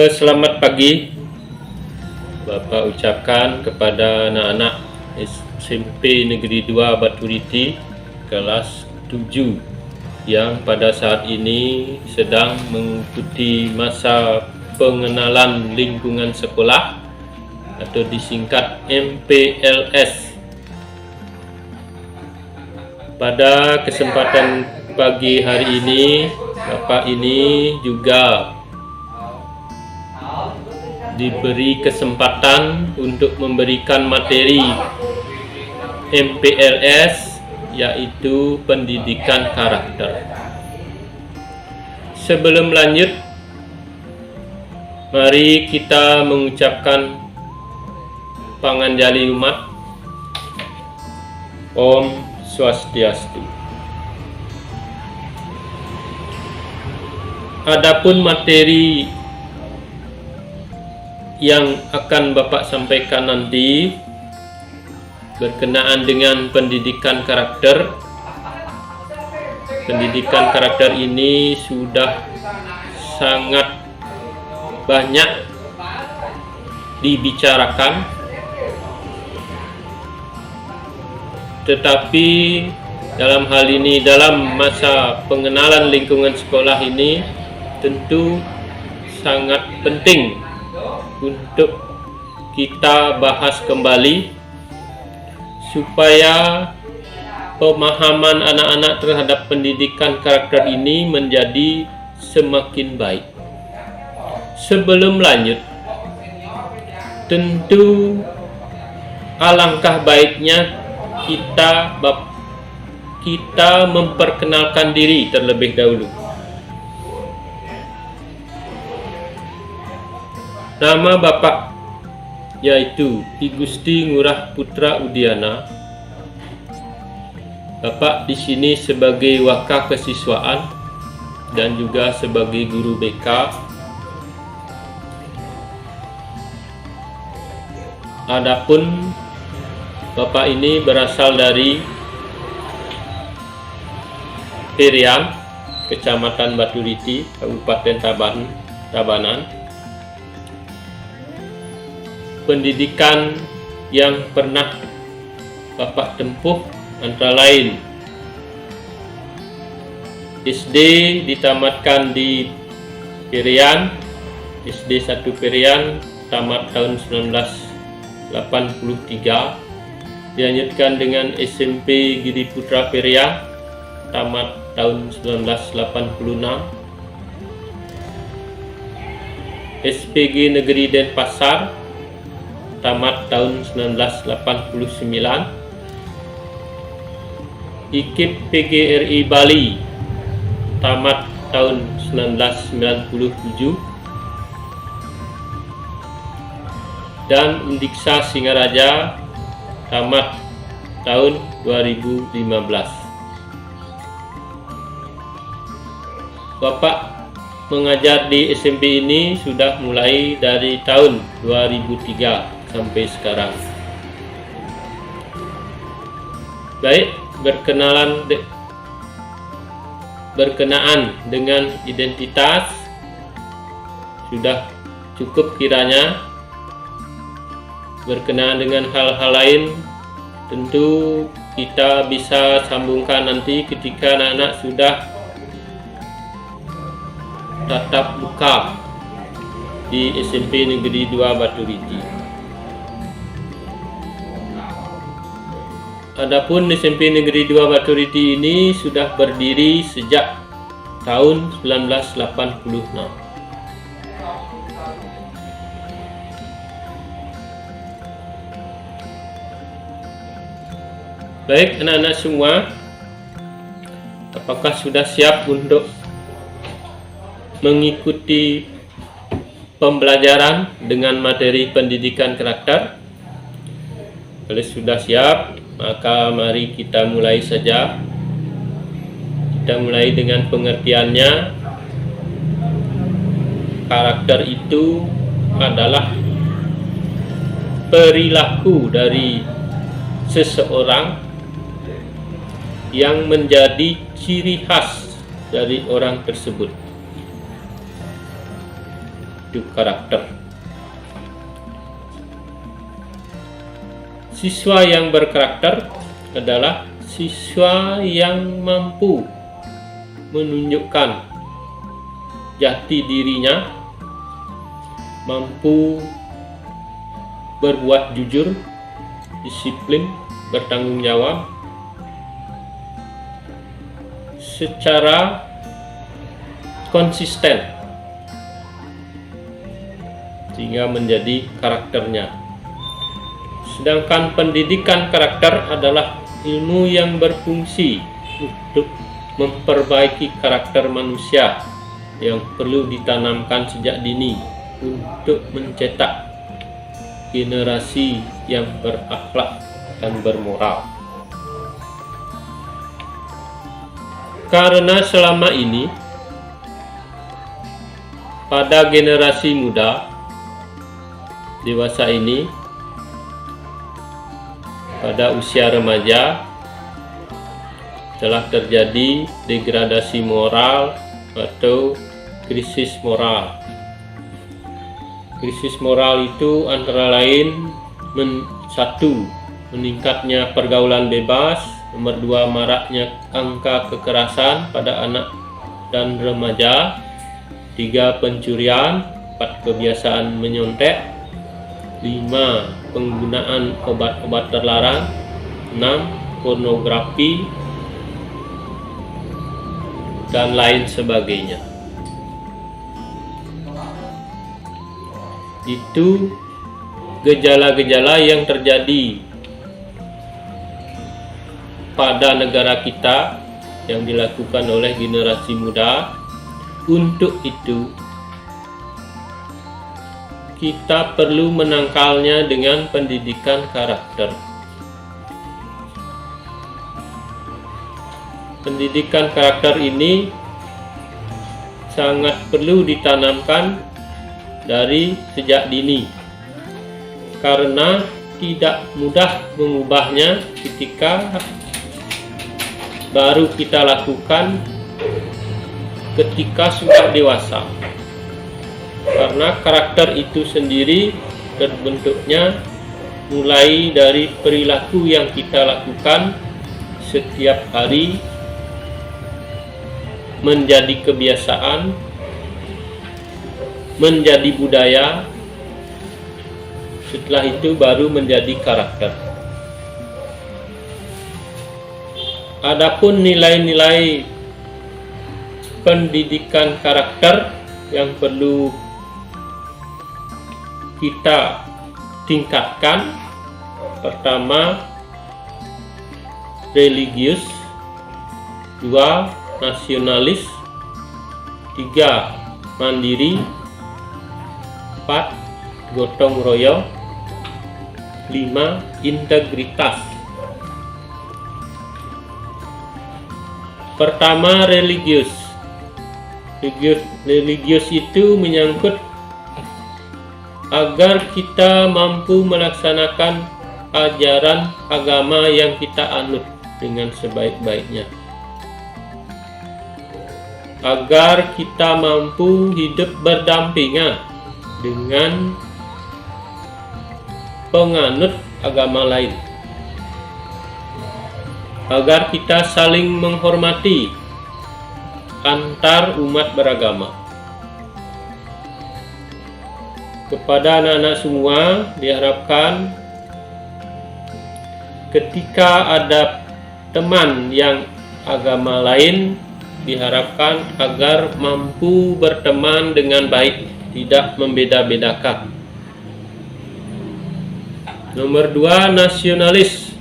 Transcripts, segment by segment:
Selamat pagi, Bapak ucapkan kepada anak-anak SMP Negeri 2 Baturiti kelas 7 yang pada saat ini sedang mengikuti masa pengenalan lingkungan sekolah atau disingkat MPLS. Pada kesempatan pagi hari ini, Bapak ini juga diberi kesempatan untuk memberikan materi MPLS, yaitu pendidikan karakter. Sebelum lanjut, mari kita mengucapkan Panganjali Umat. Om Swastiastu. Adapun materi yang akan Bapak sampaikan nanti berkenaan dengan pendidikan karakter. Pendidikan karakter ini sudah sangat banyak dibicarakan, tetapi dalam hal ini, dalam masa pengenalan lingkungan sekolah ini, tentu sangat penting untuk kita bahas kembali supaya pemahaman anak-anak terhadap pendidikan karakter ini menjadi semakin baik. Sebelum lanjut, tentu alangkah baiknya kita memperkenalkan diri terlebih dahulu. Nama Bapak yaitu I Gusti Ngurah Putra Udiana. Bapak di sini sebagai wakil kesiswaan dan juga sebagai guru BK. Adapun Bapak ini berasal dari Perian, Kecamatan Baturiti, Kabupaten Tabanan. Pendidikan yang pernah Bapak tempuh antara lain SD ditamatkan di Perian, SD 1 Perian, tamat tahun 1983. Dilanjutkan dengan SMP Giri Putra Perian, tamat tahun 1986. SPG Negeri Denpasar, tamat tahun 1989. IKIP PGRI Bali, tamat tahun 1997. Dan Undiksa Singaraja, tamat tahun 2015. Bapak mengajar di SMP ini sudah mulai dari tahun 2003 sampai sekarang. Baik, berkenaan dengan identitas sudah cukup kiranya. Berkenaan dengan hal-hal lain tentu kita bisa sambungkan nanti ketika anak-anak sudah tatap muka di SMP Negeri 2 Baturiti. Adapun SMP Negeri 2 Baturiti ini sudah berdiri sejak tahun 1986. Baik anak-anak semua, apakah sudah siap untuk mengikuti pembelajaran dengan materi pendidikan karakter? Kalau sudah siap, maka mari kita mulai saja. Kita mulai dengan pengertiannya. Karakter itu adalah perilaku dari seseorang yang menjadi ciri khas dari orang tersebut. itu karakter. Siswa yang berkarakter adalah siswa yang mampu menunjukkan jati dirinya, mampu berbuat jujur, disiplin, bertanggung jawab secara konsisten sehingga menjadi karakternya. Sedangkan pendidikan karakter adalah ilmu yang berfungsi untuk memperbaiki karakter manusia yang perlu ditanamkan sejak dini untuk mencetak generasi yang berakhlak dan bermoral. Karena selama ini pada generasi muda dewasa ini, pada usia remaja telah terjadi degradasi moral atau krisis moral. Krisis moral itu antara lain satu, meningkatnya pergaulan bebas, nomor 2, maraknya angka kekerasan pada anak dan remaja, 3, pencurian, 4, kebiasaan menyontek, 5, penggunaan obat-obat terlarang, 6, pornografi, dan lain sebagainya. Itu gejala-gejala yang terjadi pada negara kita yang dilakukan oleh generasi muda. Untuk itu kita perlu menangkalnya dengan pendidikan karakter. Pendidikan karakter ini sangat perlu ditanamkan dari sejak dini, karena tidak mudah mengubahnya ketika baru kita lakukan ketika sudah dewasa. Karena karakter itu sendiri terbentuknya mulai dari perilaku yang kita lakukan setiap hari, menjadi kebiasaan, menjadi budaya, setelah itu baru menjadi karakter. Adapun nilai-nilai pendidikan karakter yang perlu kita tingkatkan, pertama religius, 2 nasionalis, 3 mandiri, 4 gotong royong, 5 integritas. Pertama, religius. Religius itu menyangkut agar kita mampu melaksanakan ajaran agama yang kita anut dengan sebaik-baiknya, agar kita mampu hidup berdampingan dengan penganut agama lain, agar kita saling menghormati antar umat beragama. Kepada anak-anak semua diharapkan ketika ada teman yang agama lain, diharapkan agar mampu berteman dengan baik, tidak membeda-bedakan. Nomor 2, nasionalis.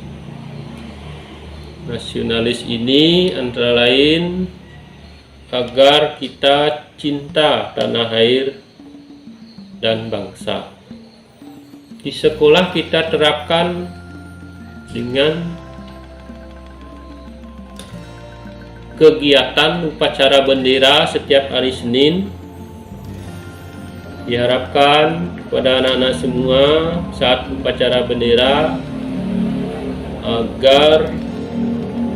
Nasionalis ini antara lain agar kita cinta tanah air dan bangsa. Di sekolah kita terapkan dengan kegiatan upacara bendera setiap hari Senin. Diharapkan kepada anak-anak semua saat upacara bendera agar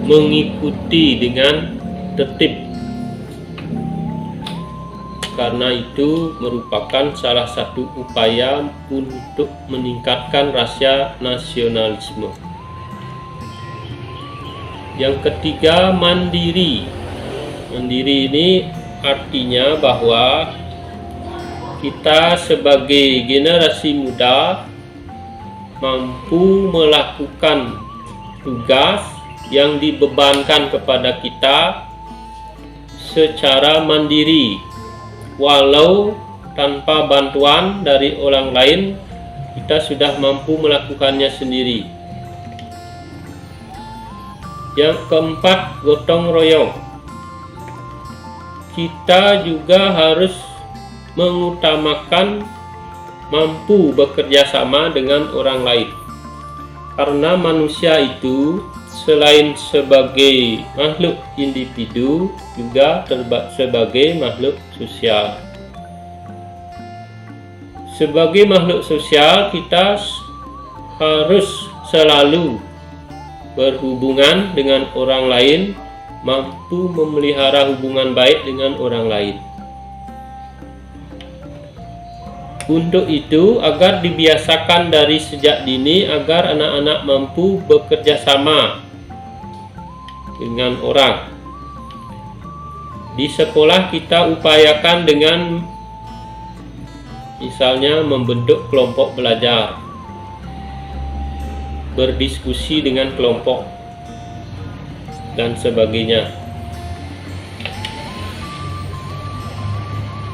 mengikuti dengan tertib karena itu merupakan salah satu upaya untuk meningkatkan rasa nasionalisme. Yang ketiga, mandiri. Mandiri ini artinya bahwa kita sebagai generasi muda mampu melakukan tugas yang dibebankan kepada kita secara mandiri, walau tanpa bantuan dari orang lain, kita sudah mampu melakukannya sendiri. Yang keempat, gotong royong. Kita juga harus mengutamakan mampu bekerja sama dengan orang lain, karena manusia itu selain sebagai makhluk individu juga sebagai makhluk sosial. Sebagai makhluk sosial, kita harus selalu berhubungan dengan orang lain, mampu memelihara hubungan baik dengan orang lain. Untuk itu, agar dibiasakan dari sejak dini agar anak-anak mampu bekerja sama dengan orang. Di sekolah kita upayakan dengan misalnya membentuk kelompok belajar, berdiskusi dengan kelompok, dan sebagainya.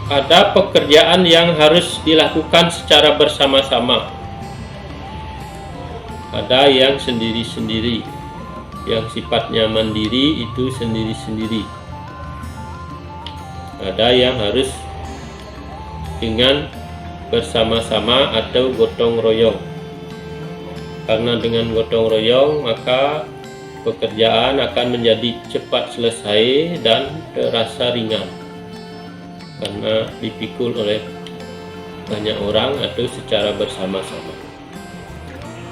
Ada pekerjaan yang harus dilakukan secara bersama-sama, ada yang sendiri-sendiri, yang sifatnya mandiri itu sendiri-sendiri, ada yang harus dengan bersama-sama atau gotong royong. Karena dengan gotong royong maka pekerjaan akan menjadi cepat selesai dan terasa ringan, karena dipikul oleh banyak orang atau secara bersama-sama.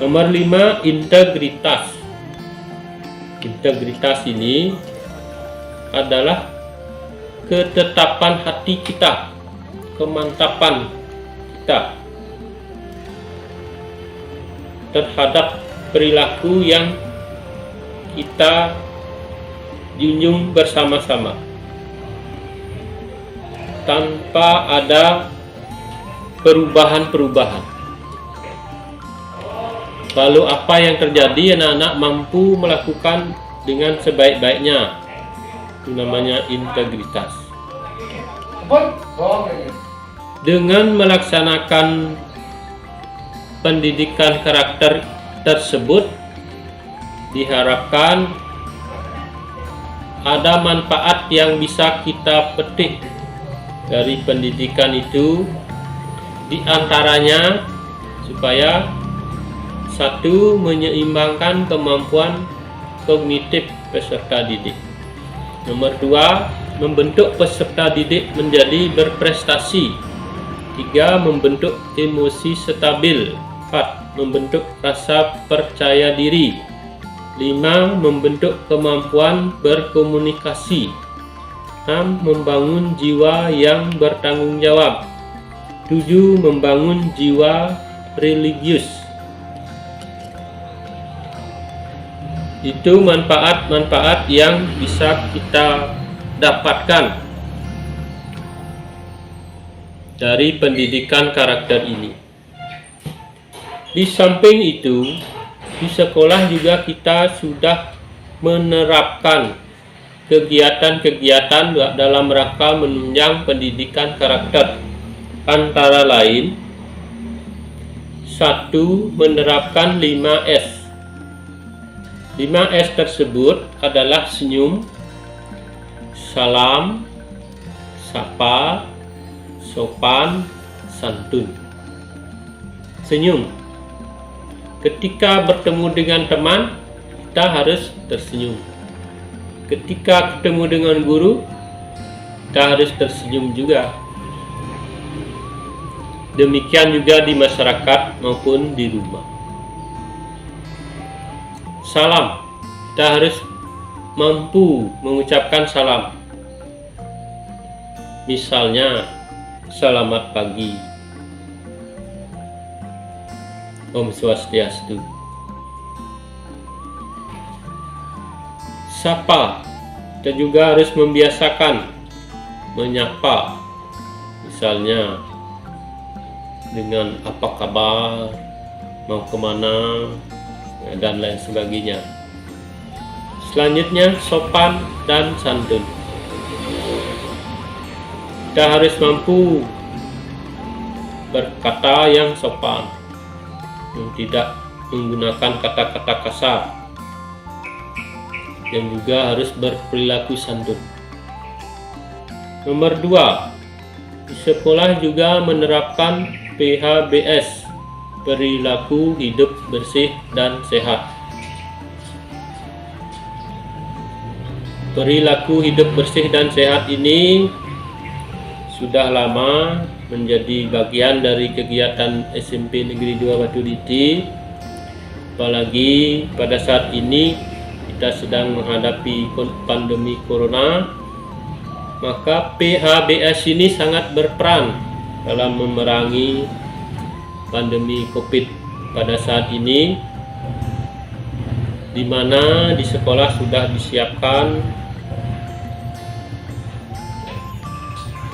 Nomor 5, integritas. Integritas ini adalah ketetapan hati kita, kemantapan kita terhadap perilaku yang kita junjung bersama-sama, tanpa ada perubahan-perubahan. Lalu apa yang terjadi? Anak-anak mampu melakukan dengan sebaik-baiknya. Itu namanya integritas. Dengan melaksanakan pendidikan karakter tersebut, diharapkan ada manfaat yang bisa kita petik dari pendidikan itu, di antaranya supaya satu, menyeimbangkan kemampuan kognitif peserta didik. Nomor 2, membentuk peserta didik menjadi berprestasi. 3, membentuk emosi stabil. 4, membentuk rasa percaya diri. 5, membentuk kemampuan berkomunikasi. 6, membangun jiwa yang bertanggung jawab. 7, membangun jiwa religius. Itu manfaat-manfaat yang bisa kita dapatkan dari pendidikan karakter ini. Di samping itu, di sekolah juga kita sudah menerapkan kegiatan-kegiatan dalam rangka menunjang pendidikan karakter. Antara lain, 1, menerapkan 5S. 5S tersebut adalah senyum, salam, sapa, sopan, santun. Senyum. Ketika bertemu dengan teman, kita harus tersenyum. Ketika ketemu dengan guru, kita harus tersenyum juga. Demikian juga di masyarakat maupun di rumah. Salam, kita harus mampu mengucapkan salam. Misalnya, Selamat pagi. Om Swastiastu. Sapa, kita juga harus membiasakan menyapa, misalnya dengan apa kabar, mau kemana, dan lain sebagainya. Selanjutnya sopan dan santun. Kita harus mampu berkata yang sopan, yang tidak menggunakan kata-kata kasar, dan juga harus berperilaku santun. Nomor 2, di sekolah juga menerapkan PHBS, perilaku hidup bersih dan sehat. Perilaku hidup bersih dan sehat ini sudah lama menjadi bagian dari kegiatan SMP Negeri 2 Batu Liti. Apalagi pada saat ini kita sedang menghadapi pandemi corona, maka PHBS ini sangat berperan dalam memerangi pandemi COVID pada saat ini, di mana di sekolah sudah disiapkan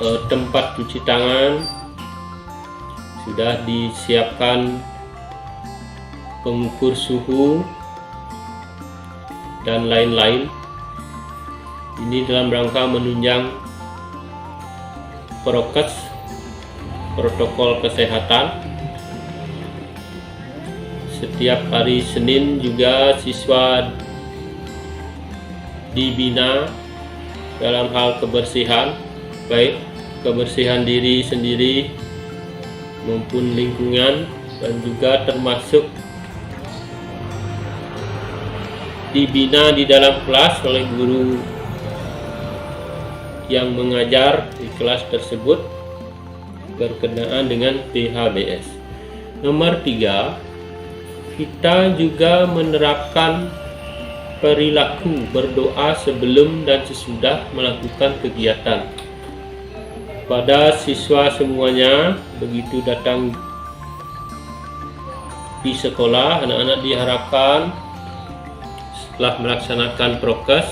tempat cuci tangan, sudah disiapkan pengukur suhu, dan lain-lain. Ini dalam rangka menunjang prokes, protokol kesehatan. Setiap hari Senin juga siswa dibina dalam hal kebersihan, baik kebersihan diri sendiri maupun lingkungan, dan juga termasuk dibina di dalam kelas oleh guru yang mengajar di kelas tersebut berkenaan dengan PHBS. Nomor 3, kita juga menerapkan perilaku berdoa sebelum dan sesudah melakukan kegiatan. Pada siswa semuanya, begitu datang di sekolah, anak-anak diharapkan setelah melaksanakan prokes,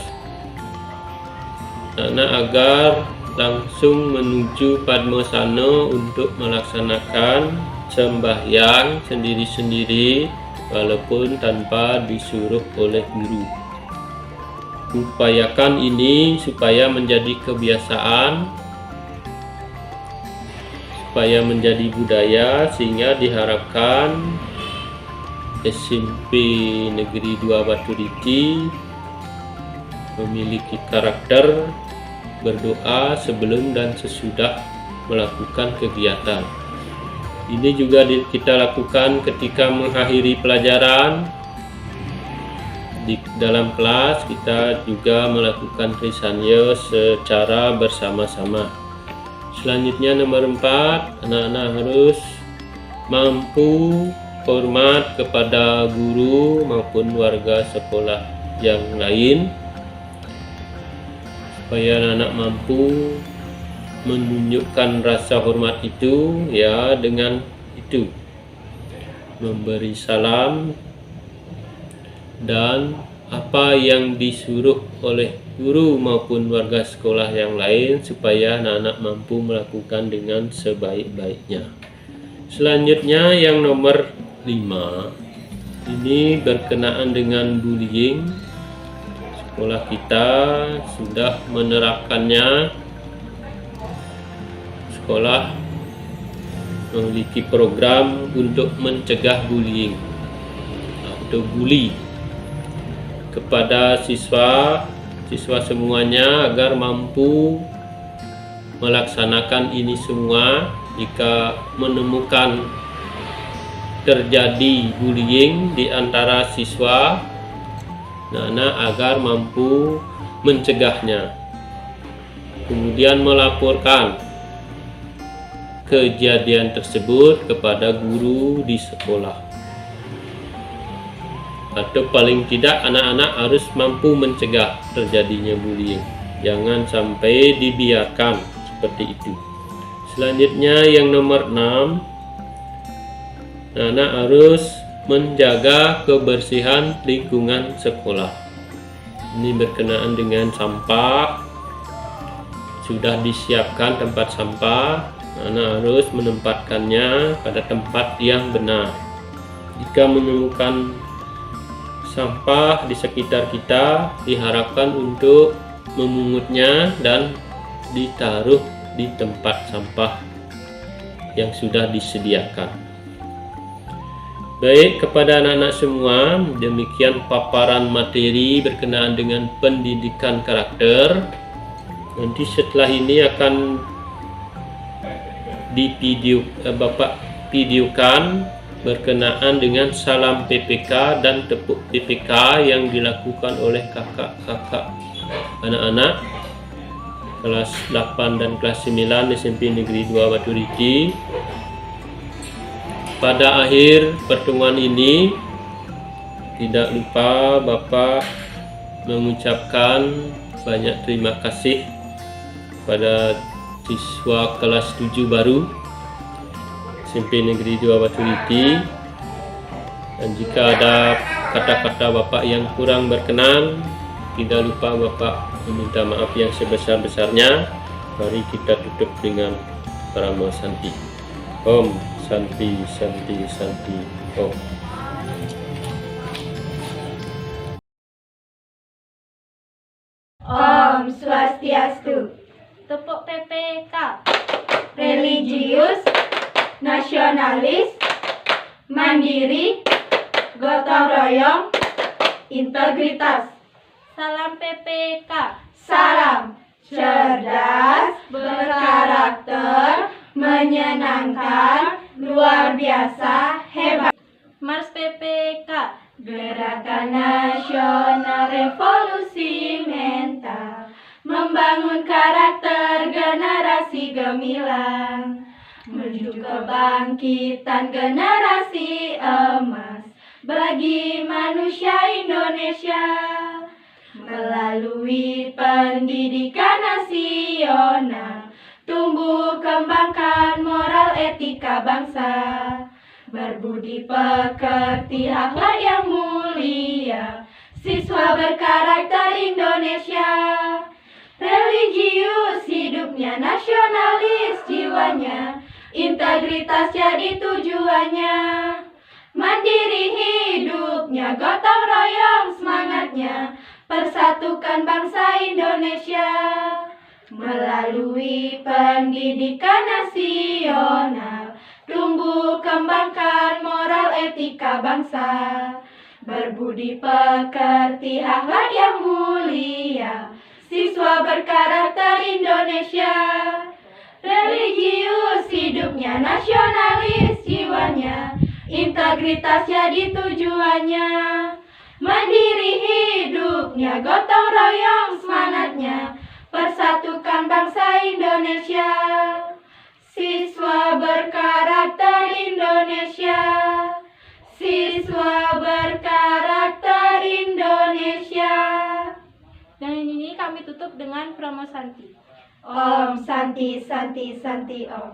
agar langsung menuju Padmosana untuk melaksanakan sembahyang sendiri-sendiri walaupun tanpa disuruh oleh guru. Upayakan ini supaya menjadi kebiasaan, supaya menjadi budaya, sehingga diharapkan SMP Negeri 2 Batu Liti memiliki karakter berdoa sebelum dan sesudah melakukan kegiatan. Ini juga kita lakukan ketika mengakhiri pelajaran. Di dalam kelas kita juga melakukan Trisanya secara bersama-sama. Selanjutnya nomor 4, anak-anak harus mampu hormat kepada guru maupun warga sekolah yang lain, supaya anak-anak mampu menunjukkan rasa hormat itu, ya, dengan itu memberi salam dan apa yang disuruh oleh guru maupun warga sekolah yang lain, supaya anak-anak mampu melakukan dengan sebaik-baiknya. Selanjutnya yang nomor 5, ini berkenaan dengan bullying. Sekolah kita sudah menerapkannya. Sekolah memiliki program untuk mencegah bullying atau bully kepada siswa semuanya, agar mampu melaksanakan ini semua. Jika menemukan terjadi bullying di antara siswa, agar mampu mencegahnya, kemudian melaporkan kejadian tersebut kepada guru di sekolah, atau paling tidak anak-anak harus mampu mencegah terjadinya bullying. Jangan sampai dibiarkan seperti itu. Selanjutnya yang nomor 6, anak harus menjaga kebersihan lingkungan sekolah. Ini berkenaan dengan sampah. Sudah disiapkan tempat sampah, anak harus menempatkannya pada tempat yang benar. Jika menemukan sampah di sekitar kita, diharapkan untuk memungutnya dan ditaruh di tempat sampah yang sudah disediakan. Baik, kepada anak-anak semua, demikian paparan materi berkenaan dengan pendidikan karakter. Nanti setelah ini akan Bapak videokan berkenaan dengan salam PPK dan tepuk PPK yang dilakukan oleh kakak-kakak anak-anak kelas 8 dan kelas 9 SMP Negeri 2 Baturiti. Pada akhir pertemuan ini, tidak lupa Bapak mengucapkan banyak terima kasih pada siswa kelas 7 baru SMP Negeri 2 Baturiti. Dan jika ada kata-kata Bapak yang kurang berkenan, tidak lupa Bapak meminta maaf yang sebesar-besarnya. Mari kita tutup dengan Paramo Santi. Om Santi Santi Santi Om. Om Swastiastu. Tepuk PPK. Religius, nasionalis, mandiri, gotong royong, integritas. Salam PPK. Salam cerdas, berkarakter, menyenangkan, luar biasa, hebat. Mars PPK. Gerakan nasional revolusi mental, membangun karakter generasi gemilang, menuju kebangkitan generasi emas bagi manusia Indonesia. Melalui pendidikan nasional, tumbuh kembangkan moral etika bangsa, berbudi pekerti akhlak yang mulia, siswa berkarakter Indonesia. Religius hidupnya, nasionalis jiwanya, integritas jadi tujuannya. Mandiri hidupnya, gotong royong semangatnya, persatukan bangsa Indonesia. Melalui pendidikan nasional, tumbuh kembangkan moral etika bangsa, berbudi pekerti akhlak yang mulia, siswa berkarakter Indonesia. Religius hidupnya, nasionalis jiwanya, integritas jadi tujuannya. Mandiri hidupnya, gotong royong semangatnya, persatukan bangsa Indonesia. Siswa berkarakter Indonesia, siswa berkarakter Indonesia. Dan ini kami tutup dengan Paramo Santi. Om Santi Santi Santi Om.